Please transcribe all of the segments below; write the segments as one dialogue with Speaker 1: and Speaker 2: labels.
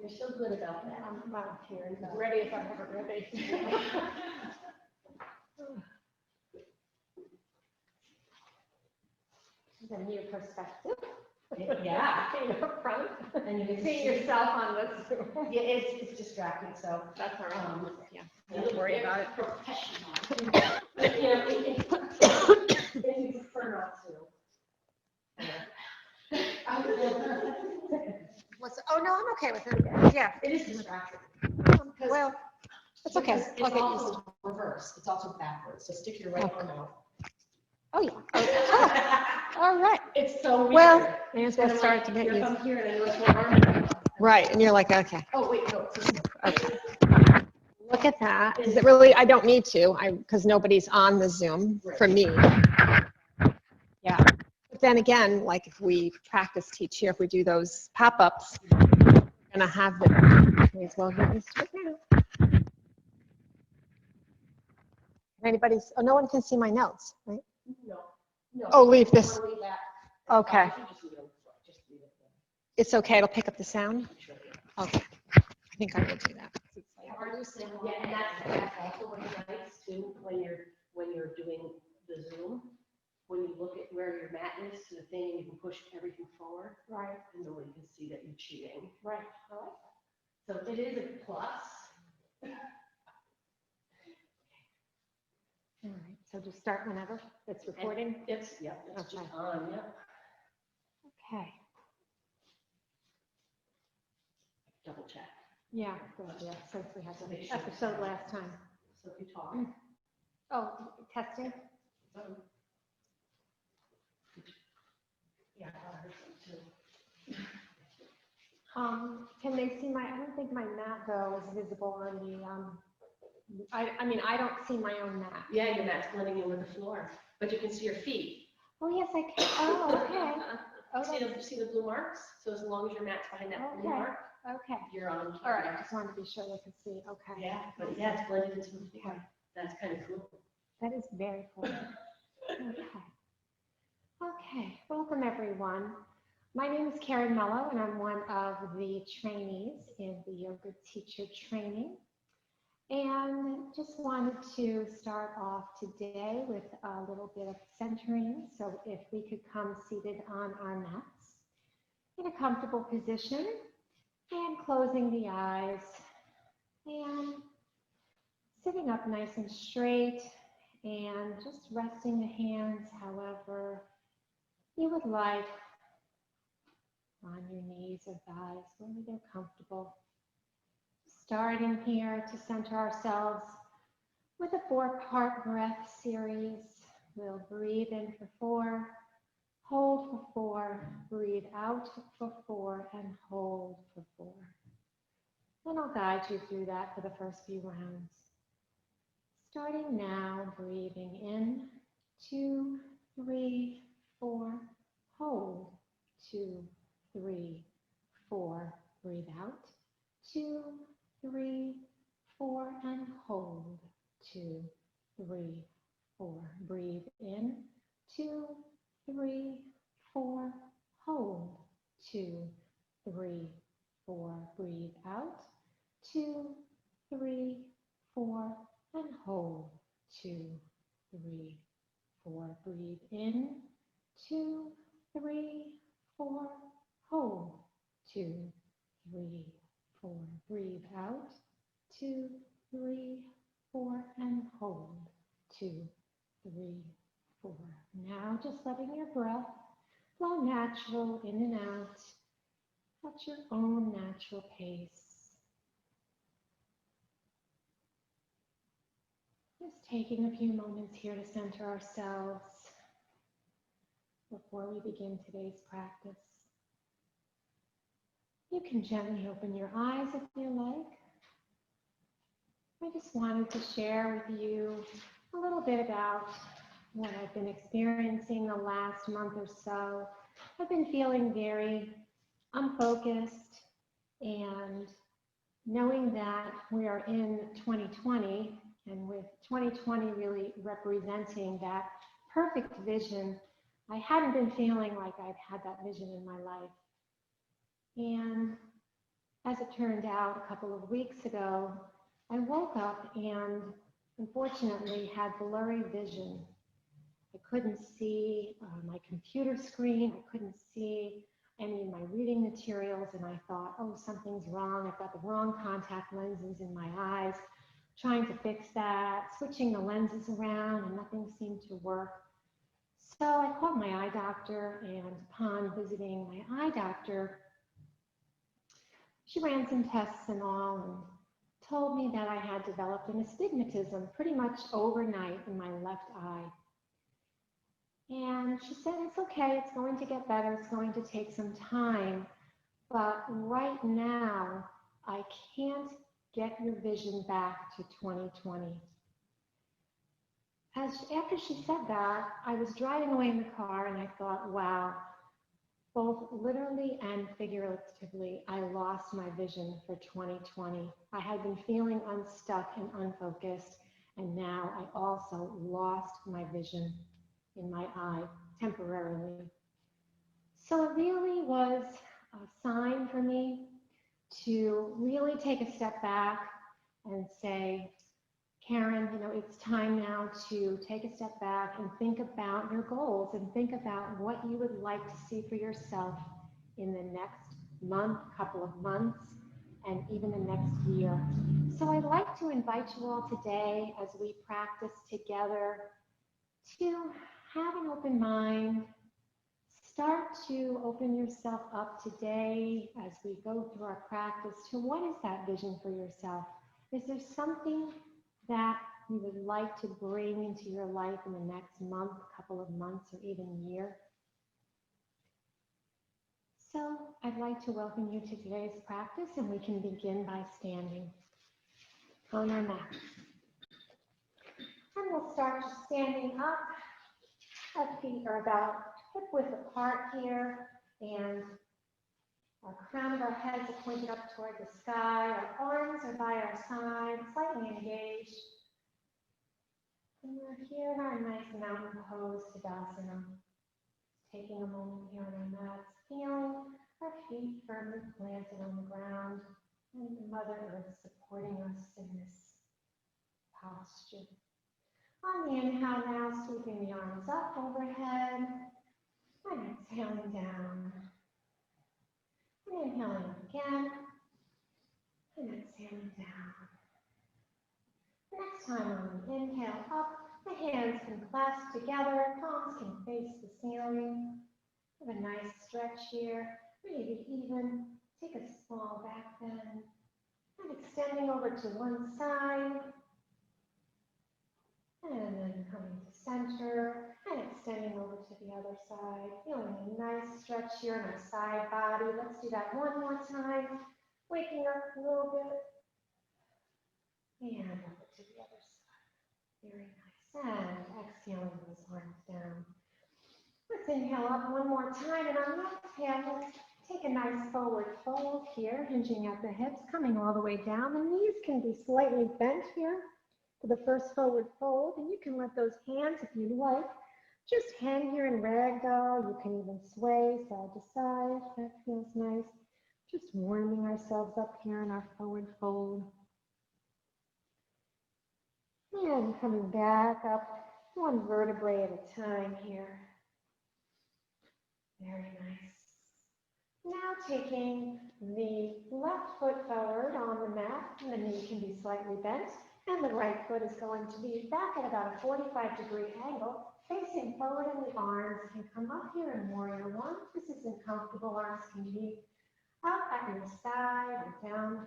Speaker 1: You're so good about that.
Speaker 2: I'm volunteering. Ready if I'm ever ready. The new perspective.
Speaker 1: Yeah.
Speaker 2: Seeing up front.
Speaker 1: And you can
Speaker 2: See yourself on this.
Speaker 1: Yeah, it's distracting, so.
Speaker 2: That's all right. Yeah.
Speaker 1: You
Speaker 2: Don't worry about it.
Speaker 1: Professional. You know, if you prefer not to.
Speaker 2: Oh, no, I'm okay with it. Yeah.
Speaker 1: It is distracting.
Speaker 2: Well, it's okay.
Speaker 1: Because
Speaker 2: I'll
Speaker 1: it's
Speaker 2: get used to
Speaker 1: also reverse. It's also backwards. So stick your right arm out.
Speaker 2: Oh, yeah. All right.
Speaker 1: It's so weird.
Speaker 2: Well, may as well
Speaker 1: And I'm
Speaker 2: start
Speaker 1: like,
Speaker 2: to get
Speaker 1: you're
Speaker 2: used.
Speaker 1: from here and I notice my arm.
Speaker 2: Right, and you're like, okay.
Speaker 1: Oh, wait, no.
Speaker 2: Okay. Look at that. Is it really, I don't need to, because nobody's on the Zoom for me. Yeah. But then again, like if we practice teach here, if we do those pop-ups, we're gonna have the, may as well get used to it now. Anybody's, oh, no one can see my notes, right?
Speaker 1: No. No.
Speaker 2: Oh, leave this.
Speaker 1: You wanna leave that?
Speaker 2: Okay.
Speaker 1: You just leave it on the floor. Just leave it there.
Speaker 2: It's okay, it'll pick up the sound?
Speaker 1: Sure.
Speaker 2: Okay. I think I will do that.
Speaker 1: Yeah, and that's also what it's nice too, when you're doing the Zoom, when you look at where your mat is to the thing, you can push everything forward.
Speaker 2: Right.
Speaker 1: And nobody can see that you're cheating.
Speaker 2: Right. I like
Speaker 1: So it is a plus.
Speaker 2: All right, so just start whenever it's recording.
Speaker 1: It's just
Speaker 2: Okay.
Speaker 1: on, yeah.
Speaker 2: Okay.
Speaker 1: Double check.
Speaker 2: Yeah, good idea, since we had the episode last time.
Speaker 1: So if you talk.
Speaker 2: Oh, testing?
Speaker 1: Yeah, I heard some too.
Speaker 2: Can they see my, I don't think my mat though is visible on the, I mean, I don't see my own mat.
Speaker 1: Yeah, your mat's blending in with the floor, but you can see your feet.
Speaker 2: Oh, yes, I can. Oh, okay. Oh,
Speaker 1: See the blue marks? So as long as your mat's behind that blue
Speaker 2: Okay.
Speaker 1: mark,
Speaker 2: Okay.
Speaker 1: you're on.
Speaker 2: All right, I just wanted to be sure they could see. Okay.
Speaker 1: Yeah, but yeah, it's blended into the floor.
Speaker 2: Okay.
Speaker 1: That's kind of cool.
Speaker 2: That is very cool. Okay. Okay, welcome everyone. My name is Karen Mello and I'm one of the trainees in the yoga teacher training. And just wanted to start off today with a little bit of centering. So if we could come seated on our mats in a comfortable position and closing the eyes and sitting up nice and straight and just resting the hands however you would like on your knees or thighs, wherever they're comfortable. Starting here to center ourselves with a 4-part breath series. We'll breathe in for 4, hold for 4, breathe out for 4, and hold for 4. And I'll guide you through that for the first few rounds. Starting now, breathing in, 2, 3, 4, hold, 2, 3, 4, breathe out, 2, 3, 4, and hold, 2, 3, 4, breathe in, 2, 3, 4, hold, 2, 3, 4, breathe out, 2, 3, 4, and hold, 2, 3, 4, breathe in, 2, 3, 4, hold, 2, 3, 4, breathe out, 2, 3, 4, and hold, 2, 3, 4. Now just letting your breath flow natural in and out at your own natural pace. Just taking a few moments here to center ourselves before we begin today's practice. You can gently open your eyes if you like. I just wanted to share with you a little bit about what I've been experiencing the last month or so. I've been feeling very unfocused, and knowing that we are in 2020, and with 2020 really representing that perfect vision, I hadn't been feeling like I'd had that vision in my life. And As it turned out, a couple of weeks ago, I woke up and unfortunately had blurry vision. I couldn't see my computer screen. I couldn't see any of my reading materials, and I thought, oh, something's wrong. I've got the wrong contact lenses in my eyes. Trying to fix that, switching the lenses around, and nothing seemed to work. So I called my eye doctor, and upon visiting my eye doctor, she ran some tests and all, and told me that I had developed an astigmatism pretty much overnight in my left eye. And she said, it's okay, it's going to get better, it's going to take some time, but right now, I can't get your vision back to 2020. After she said that, I was driving away in the car and I thought, wow, both literally and figuratively, I lost my vision for 2020. I had been feeling unstuck and unfocused, and now I also lost my vision in my eye temporarily. So it really was a sign for me to really take a step back and say, Karen, it's time now to take a step back and think about your goals and think about what you would like to see for yourself in the next month, couple of months, and even the next year. So I'd like to invite you all today as we practice together to have an open mind. Start to open yourself up today as we go through our practice to what is that vision for yourself? Is there something that you would like to bring into your life in the next month, couple of months, or even year? So I'd like to welcome you to today's practice, and we can begin by standing on our mat. And we'll start just standing up. Our feet are about hip-width apart here, and our crown of our heads are pointed up toward the sky. Our arms are by our side, slightly engaged. And we're here in our nice mountain pose, Tadasana. Taking a moment here on our mats, feeling our feet firmly planted on the ground, and Mother Earth supporting us in this posture. On the inhale now, sweeping the arms up overhead, and exhaling down. And inhaling again, and exhaling down. Next time on the inhale up, the hands can clasp together, palms can face the ceiling. Have a nice stretch here, maybe even take a small back bend, and extending over to one side, and then coming to center, and extending over to the other side. Feeling a nice stretch here in our side body. Let's do that one more time. Waking up a little bit. And over to the other side. Very nice. And exhaling those arms down. Let's inhale up one more time. And on the exhale, let's take a nice forward fold here, hinging at the hips, coming all the way down. The knees can be slightly bent here for the first forward fold, and you can let those hands, if you like, just hang here in ragdoll. You can even sway side to side. That feels nice. Just warming ourselves up here in our forward fold. And coming back up one vertebrae at a time here. Very nice. Now taking the left foot forward on the mat, and the knee can be slightly bent. And the right foot is going to be back at about a 45-degree angle, facing forward, and the arms can come up here in Warrior One. This isn't comfortable. Arms can be up at your side or down,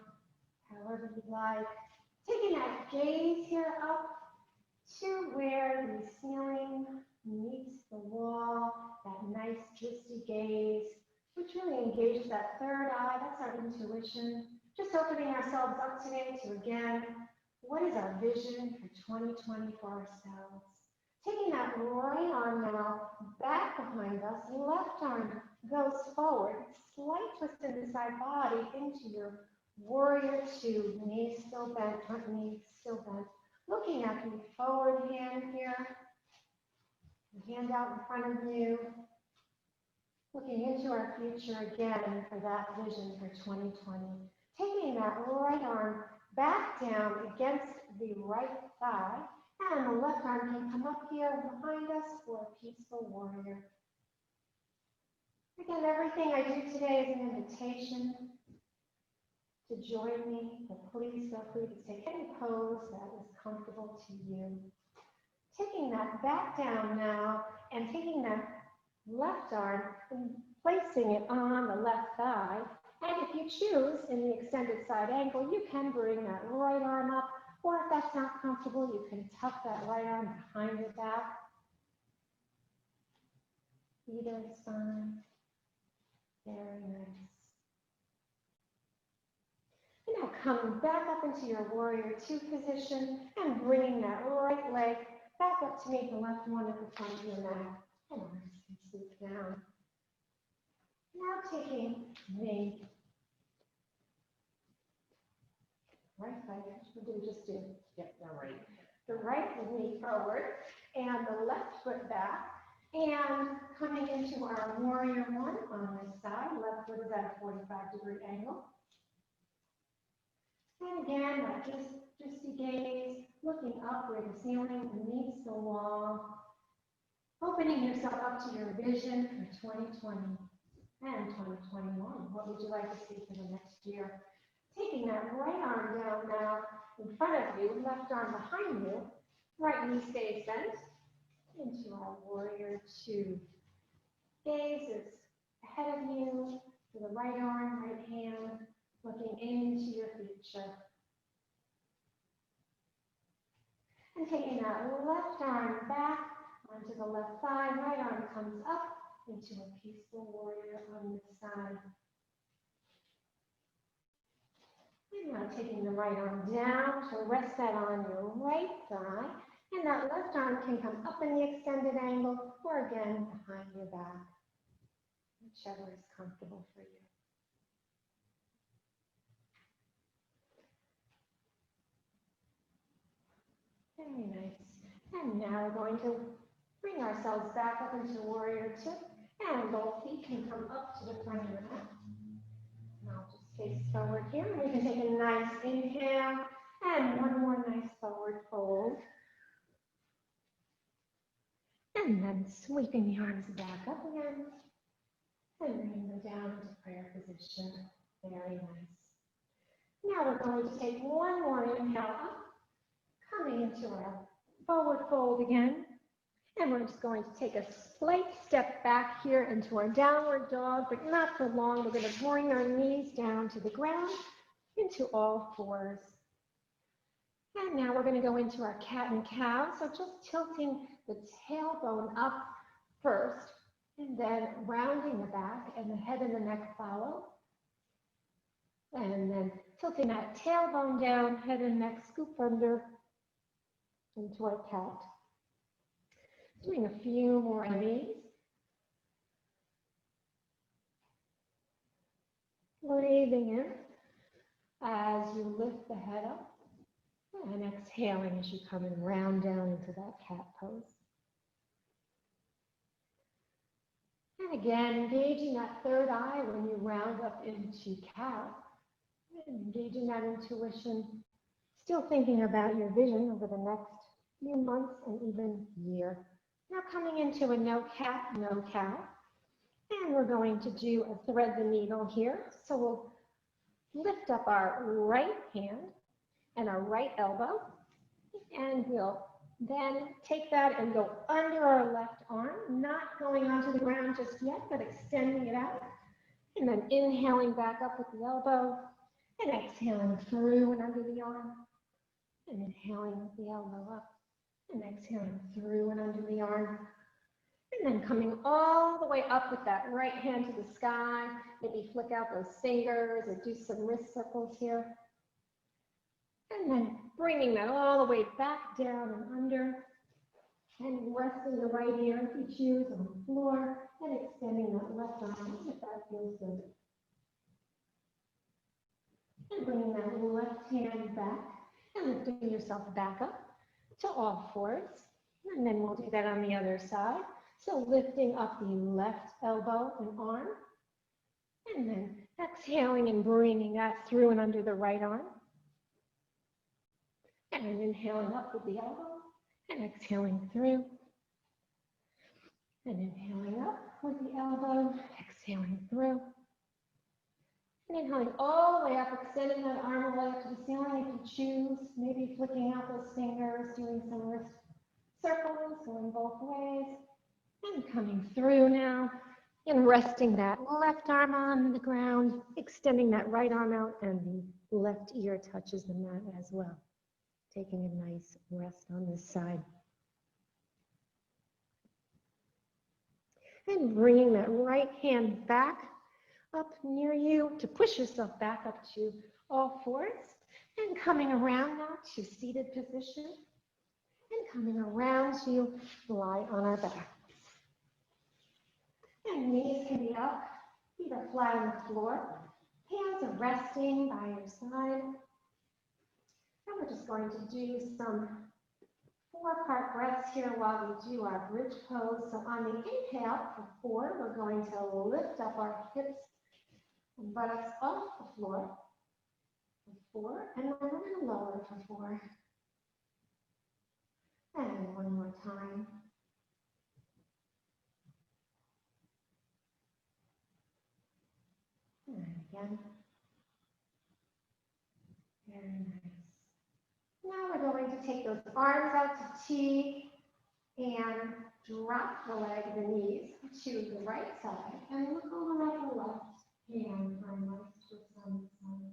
Speaker 2: however you'd like. Taking that gaze here up to where the ceiling meets the wall, that nice twisty gaze, which really engages that third eye. That's our intuition. Just opening ourselves up today to, again, what is our vision for 2020 for ourselves? Taking that right arm now back behind us, left arm goes forward, slight twist in the side body into your Warrior Two, knees still bent, front knee still bent. Looking at the forward hand here, the hand out in front of you. Looking into our future again for that vision for 2020. taking that right arm back down against the right thigh, and the left arm can come up here behind us for a peaceful warrior. Again, everything I do today is an invitation to join me, but please feel free to take any pose that is comfortable to you. Taking that back down now and taking that left arm and placing it on the left thigh. And if you choose in the extended side angle, you can bring that right arm up, or if that's not comfortable, you can tuck that right arm behind your back. Either is fine. Very nice. And now coming back up into your warrior two position and bringing that right leg back up to meet the left one at the front of your mat. And arms can swoop down. Now taking the right side, what did we just do?
Speaker 1: Yep, all right.
Speaker 2: The right knee forward and the left foot back. And coming into our warrior one on this side, left foot is at a 45-degree angle. And again, that just a gaze, looking up where the ceiling meets the wall, opening yourself up to your vision for 2020 and 2021. What would you like to see for the next year? Taking that right arm down now in front of you, left arm behind you, right knee stays bent into our warrior two. Gaze is ahead of you to the right arm, right hand, looking into your future. And taking that left arm back onto the left thigh, right arm comes up into a peaceful warrior on this side. And now taking the right arm down to rest that on your right thigh. And that left arm can come up in the extended angle or again behind your back, whichever is comfortable for you. Very nice. And now we're going to bring ourselves back up into warrior two, and both feet can come up to the front of the mat. And I'll just face forward here. We can take a nice inhale and one more nice forward fold. And then sweeping the arms back up again and bringing them down into prayer position. Very nice. Now we're going to take one more inhale up, coming into our forward fold again. And we're just going to take a slight step back here into our downward dog, but not for long. We're going to bring our knees down to the ground into all fours. And now we're going to go into our cat and cow. So just tilting the tailbone up first, and then rounding the back, and the head and the neck follow. And then tilting that tailbone down, head and neck scoop under into our cat. Doing a few more of these. Breathing in as you lift the head up. And exhaling as you come and round down into that cat pose. And again, engaging that third eye when you round up into cow. And engaging that intuition, still thinking about your vision over the next few months and even year. Now coming into a no cat, no cow. And we're going to do a thread the needle here. So we'll lift up our right hand and our right elbow, and we'll then take that and go under our left arm, not going onto the ground just yet, but extending it out, and then inhaling back up with the elbow, and exhaling through and under the arm, and inhaling with the elbow up, and exhaling through and under the arm, and then coming all the way up with that right hand to the sky, maybe flick out those fingers or do some wrist circles here. And then bringing that all the way back down and under, and resting the right ear if you choose on the floor, and extending that left arm if that feels good. And bringing that left hand back and lifting yourself back up to all fours. And then we'll do that on the other side. So lifting up the left elbow and arm, and then Exhaling and bringing that through and under the right arm. And then inhaling up with the elbow and exhaling through. And inhaling up with the elbow, exhaling through. And inhaling all the way up, extending that arm all the way up to the ceiling if you choose. Maybe flicking out those fingers, doing some wrist circles, going both ways. And coming through now. And resting that left arm on the ground, extending that right arm out, and the left ear touches the mat as well. Taking a nice rest on this side. And bringing that right hand back up near you to push yourself back up to all fours. And coming around now to seated position. And coming around to lie on our back. And knees can be up, feet are flat on the floor. Hands are resting by your side. And we're just going to do some 4-part breaths here while we do our bridge pose. So on the inhale for 4, we're going to lift up our hips and buttocks off the floor for 4, and then we're going to lower for 4. And one more time. And again. Very nice. Now we're going to take those arms out to T and drop the leg, the knees to the right side and look over at the left hand for a nice twist on the side.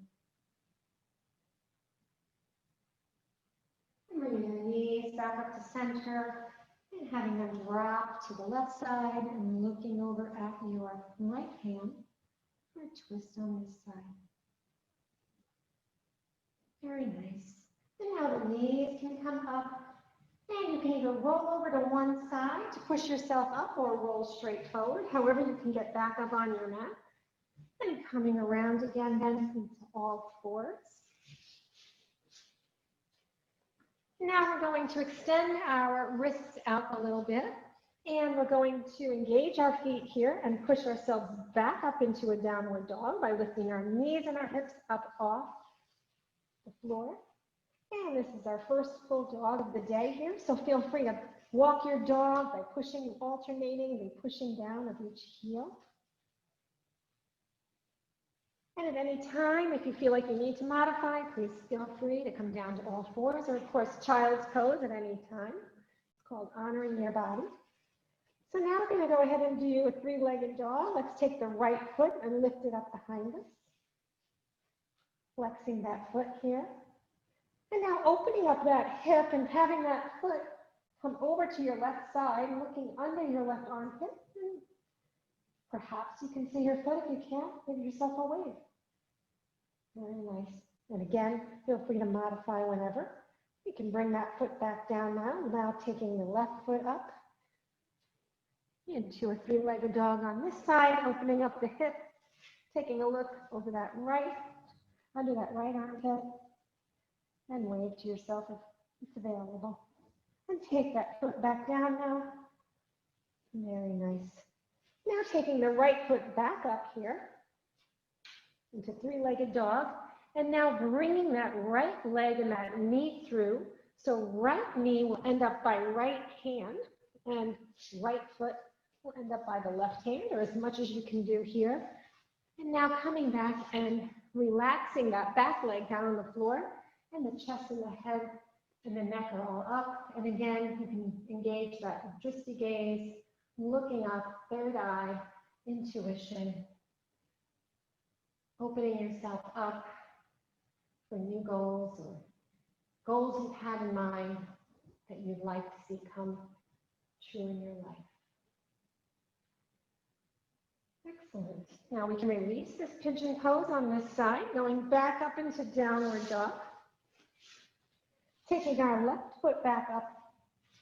Speaker 2: And bringing the knees back up to center and having them drop to the left side and looking over at your right hand for a twist on this side. Very nice. And now the knees can come up, and you can either roll over to one side to push yourself up or roll straight forward, however you can get back up on your mat. And coming around again then into all fours. Now we're going to extend our wrists out a little bit, and we're going to engage our feet here and push ourselves back up into a downward dog by lifting our knees and our hips up off the floor. And this is our first full dog of the day here, so feel free to walk your dog by pushing, alternating, and pushing down of each heel. And at any time, if you feel like you need to modify, please feel free to come down to all fours, or of course, child's pose at any time. It's called honoring your body. So now we're going to go ahead and do a 3-legged dog. Let's take the right foot and lift it up behind us. Flexing that foot here. And now opening up that hip and having that foot come over to your left side, looking under your left armpit. And perhaps you can see your foot. If you can't, give yourself a wave. Very nice. And again, feel free to modify whenever. You can bring that foot back down now. Now taking the left foot up into a 3-legged dog on this side, opening up the hip, taking a look over that right, under that right armpit. And wave to yourself if it's available. And take that foot back down now. Very nice. Now taking the right foot back up here into 3-legged dog. And now bringing that right leg and that knee through. So right knee will end up by right hand, and right foot will end up by the left hand, or as much as you can do here. And now coming back and relaxing that back leg down on the floor. And the chest and the head and the neck are all up. And again, you can engage that drishti gaze, looking up, third eye, intuition, opening yourself up for new goals or goals you've had in mind that you'd like to see come true in your life. Excellent. Now we can release this pigeon pose on this side, going back up into downward dog. Taking our left foot back up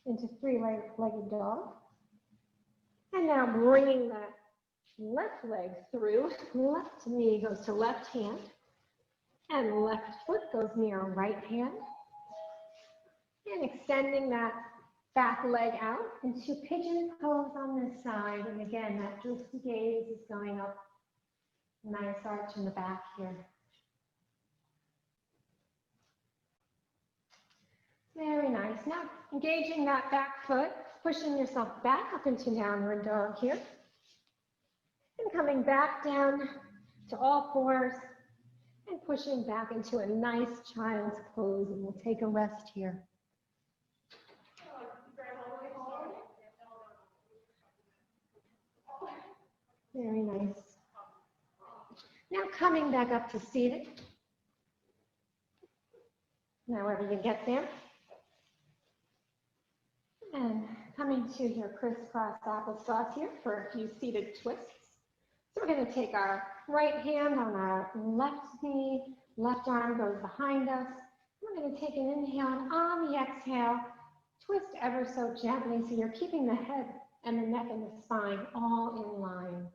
Speaker 2: into 3-legged dog. And now bringing that left leg through. Left knee goes to left hand. And left foot goes near right hand. And extending that back leg out into pigeon pose on this side. And again, that drishti gaze is going up Nice arch in the back here. Very nice. Now, engaging that back foot, pushing yourself back up into downward dog here. And coming back down to all fours and pushing back into a nice child's pose. And we'll take a rest here. Very nice. Now coming back up to seated. However you get there. And coming to your crisscross applesauce here for a few seated twists. So we're going to take our right hand on our left knee, left arm goes behind us. We're going to take an inhale, and on the exhale, twist ever so gently so you're keeping the head and the neck and the spine all in line.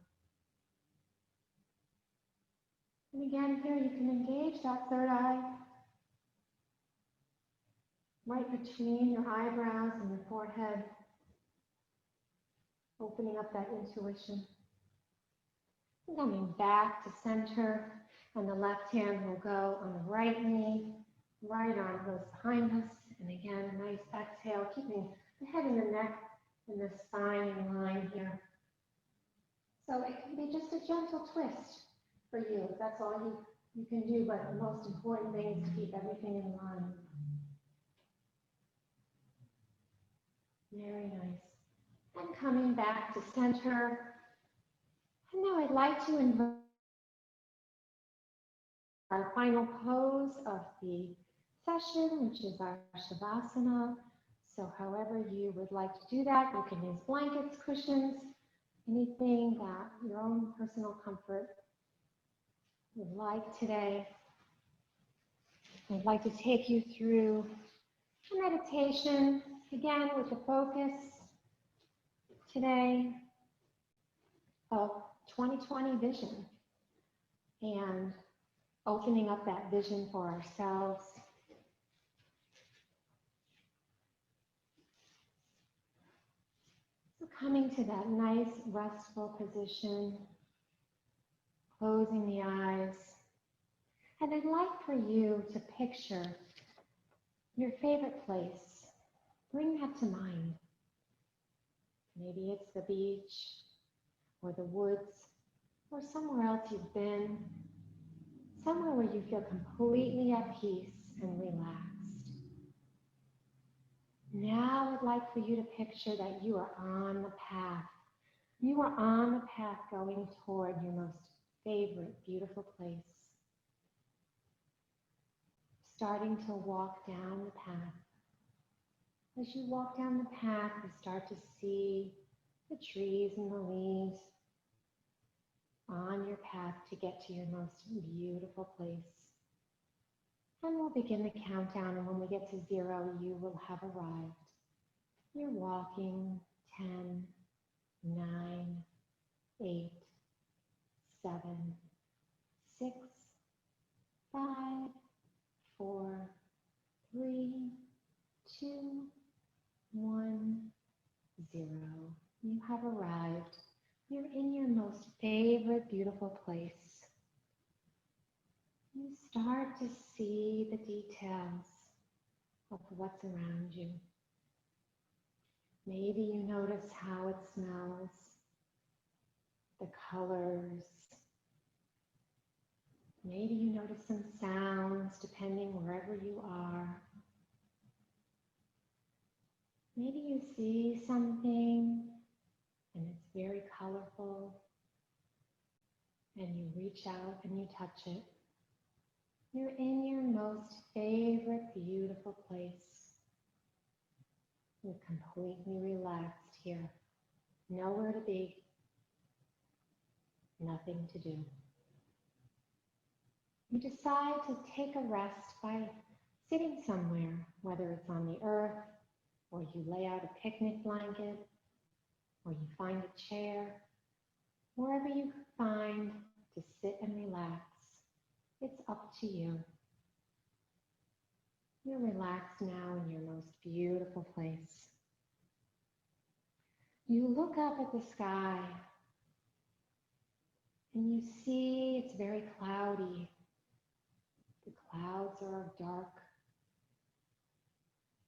Speaker 2: And again, here you can engage that third eye right between your eyebrows and your forehead, opening up that intuition. And coming back to center, and the left hand will go on the right knee, right arm goes behind us, and again, a nice exhale, keeping the head and the neck and the spine in line here. So it can be just a gentle twist for you. That's all you can do, but the most important thing is to keep everything in line. Very nice. And coming back to center. And now I'd like to invite our final pose of the session, which is our Shavasana. So however you would like to do that, you can use blankets, cushions, anything that your own personal comfort would like today. I'd like to take you through a meditation, again with the focus today of 2020 vision and opening up that vision for ourselves. So coming to that nice restful position, closing the eyes. And I'd like for you to picture your favorite place. Bring that to mind. Maybe it's the beach or the woods or somewhere else you've been. Somewhere where you feel completely at peace and relaxed. Now I'd like for you to picture that you are on the path. You are on the path going toward your most favorite, beautiful place. Starting to walk down the path. As you walk down the path, you start to see the trees and the leaves on your path to get to your most beautiful place. And we'll begin the countdown, and when we get to 0, you will have arrived. You're walking 10, 9, 8, 7, 6, 5, 4, 3, 2, 1, 0. You have arrived. You're in your most favorite, beautiful place. You start to see the details of what's around you. Maybe you notice how it smells, the colors. Maybe you notice some sounds depending wherever you are. Maybe you see something and it's very colorful and you reach out and you touch it. You're in your most favorite, beautiful place. You're completely relaxed here. Nowhere to be, nothing to do. You decide to take a rest by sitting somewhere, whether it's on the earth, or you lay out a picnic blanket, or you find a chair, wherever you find to sit and relax. It's up to you. You're relaxed now in your most beautiful place. You look up at the sky And you see it's very cloudy. The clouds are dark.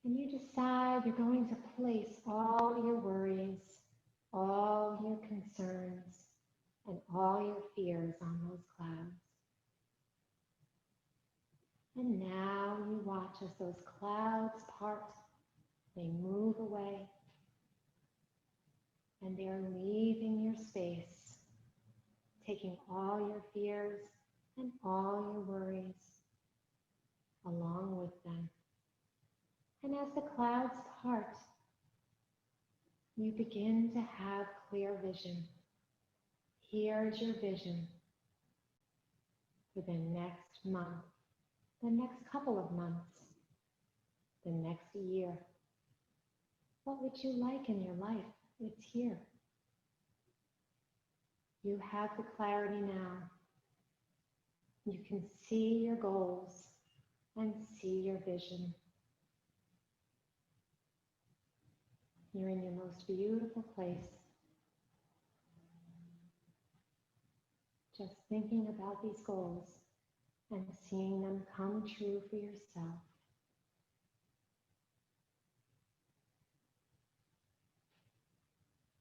Speaker 2: And you decide you're going to place all your worries, all your concerns, and all your fears on those clouds. And now you watch as those clouds part, they move away, and they are leaving your space, taking all your fears and all your worries along with them. And as the clouds part, you begin to have clear vision. Here's your vision for the next month, the next couple of months, the next year. What would you like in your life? It's here. You have the clarity now. You can see your goals and see your vision. You're in your most beautiful place. Just thinking about these goals and seeing them come true for yourself.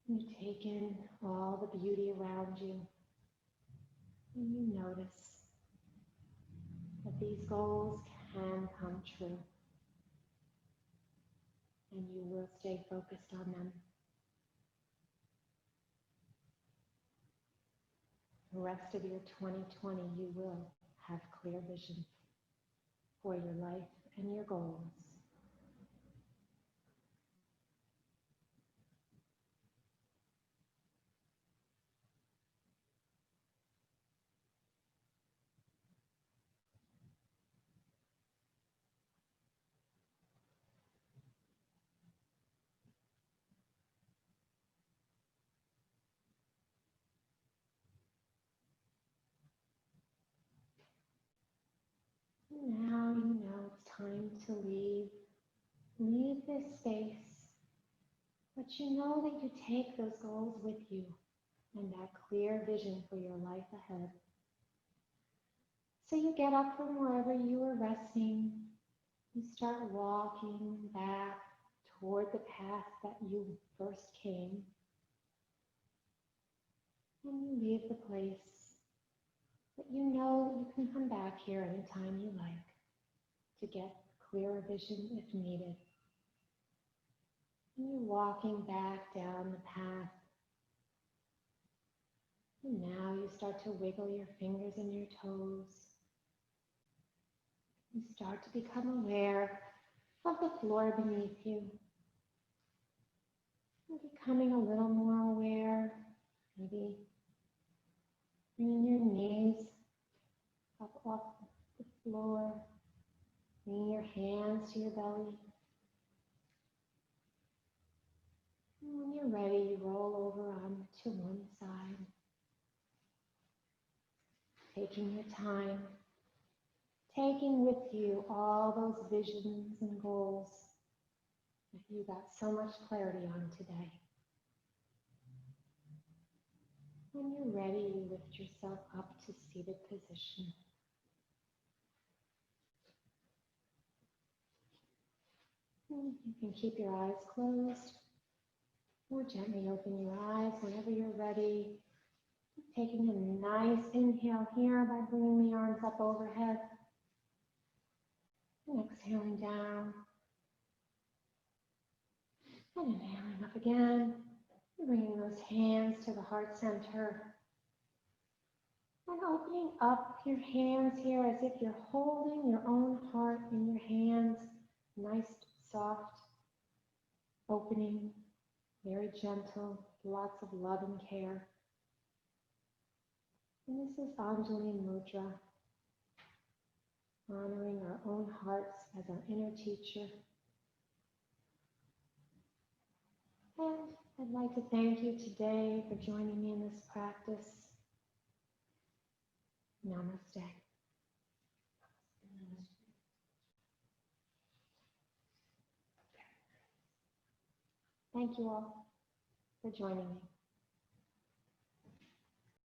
Speaker 2: You take in all the beauty around you, and you notice that these goals can come true, and you will stay focused on them. The rest of your 2020, you will have clear vision for your life and your goals. Now you know it's time to leave. Leave this space. But you know that you take those goals with you and that clear vision for your life ahead. So you get up from wherever you were resting. You start walking back toward the path that you first came. And you leave the place. But you know that you can come back here anytime you like to get clearer vision if needed. And you're walking back down the path. And now you start to wiggle your fingers and your toes. You start to become aware of the floor beneath you. You're becoming a little more aware, maybe bringing your knees up off the floor, bringing your hands to your belly. And when you're ready, you roll over onto one side, taking your time, taking with you all those visions and goals that you got so much clarity on today. When you're ready, you lift yourself up to seated position. And you can keep your eyes closed or gently open your eyes whenever you're ready. Taking a nice inhale here by bringing the arms up overhead. And exhaling down. And inhaling up again. And bringing those hands to the heart center. And opening up your hands here as if you're holding your own heart in your hands. Nice, soft opening. Very gentle. Lots of love and care. And this is Anjali Mudra, honoring our own hearts as our inner teacher. And I'd like to thank you today for joining me in this practice. Namaste. Thank you all for joining me.